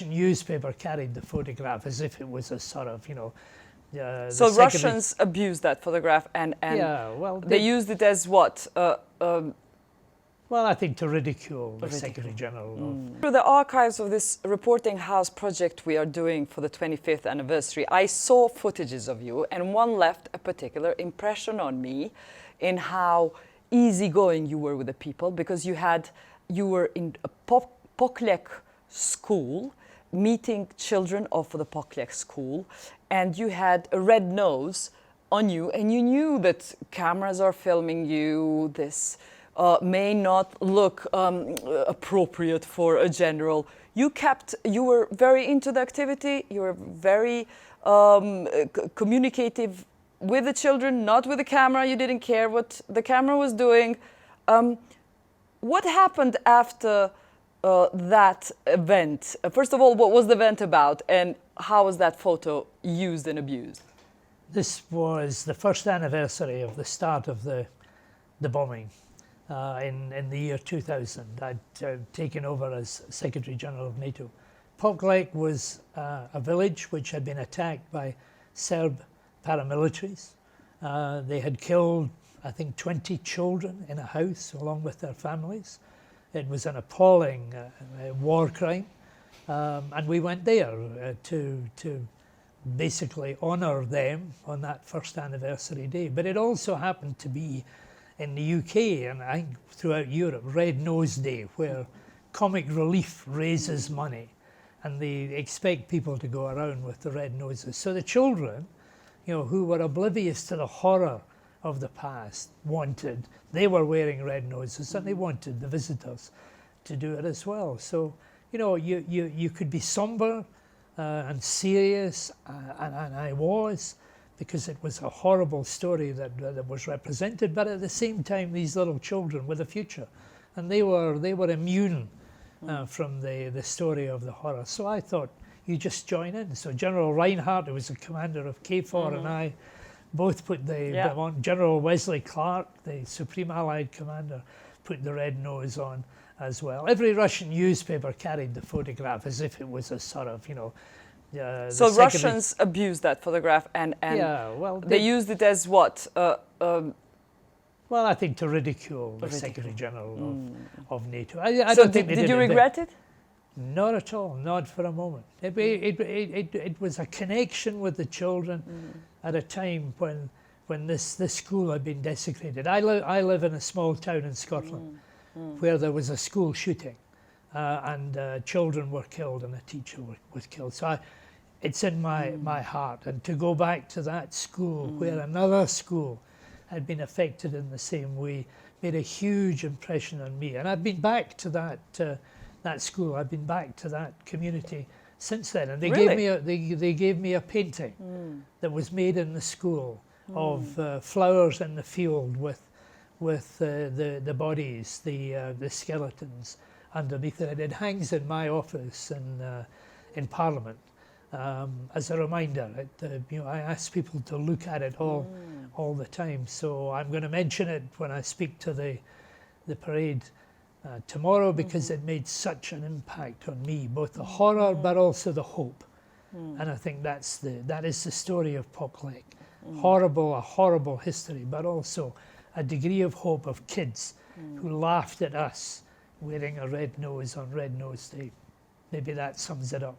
newspaper carried the photograph as if it was a sort of, so Russians abused that photograph and yeah, well, they used it as what? Well, I think to ridicule the Secretary General. Through the archives of this Reporting House project we are doing for the 25th anniversary, I saw footages of you, and one left a particular impression on me in how easygoing you were with the people, because you were in a Poklekut school, meeting children of the Poklekut school, and you had a red nose on you, and you knew that cameras are filming you, this may not look appropriate for a general. You were very into the activity, you were very communicative with the children, not with the camera. You didn't care what the camera was doing. What happened after that event? First of all, what was the event about, and how was that photo used and abused? This was the first anniversary of the start of the bombing. In the year 2000, I'd taken over as Secretary General of NATO. Poklekut was a village which had been attacked by Serb paramilitaries. They had killed, I think, 20 children in a house along with their families. It was an appalling war crime, and we went there to basically honour them on that first anniversary day. But it also happened to be in the UK and I think throughout Europe, Red Nose Day, where Comic Relief raises money and they expect people to go around with the red noses. So the children, who were oblivious to the horror of the past, they were wearing red noses and they wanted the visitors to do it as well. So, you could be somber and serious, and I was, because it was a horrible story that was represented, but at the same time, these little children with a future, and they were immune from the story of the horror. So I thought, you just join in. So General Reinhardt, who was the commander of KFOR, and I both put the on. General Wesley Clark, the Supreme Allied Commander, put the red nose on as well. Every Russian newspaper carried the photograph as if it was a sort of, so Russians abused that photograph and yeah, well, they used it as what? Well, I think to ridicule the Secretary General of NATO. I so don't think did you regret it? Not at all, not for a moment. It was a connection with the children at a time when this school had been desecrated. I live in a small town in Scotland where there was a school shooting. And children were killed and a teacher was killed. So it's in my heart. And to go back to that school where another school had been affected in the same way made a huge impression on me. And I've been back to that school. I've been back to that community since then. And they gave me a painting that was made in the school of flowers in the field with the bodies, the skeletons underneath it. It hangs in my office in Parliament as a reminder. I ask people to look at it all the time. So I'm going to mention it when I speak to the parade tomorrow, because it made such an impact on me, both the horror but also the hope. And I think that is the story of Poklekut. A horrible history, but also a degree of hope of kids who laughed at us wearing a red nose on Red Nose Day. Maybe that sums it up.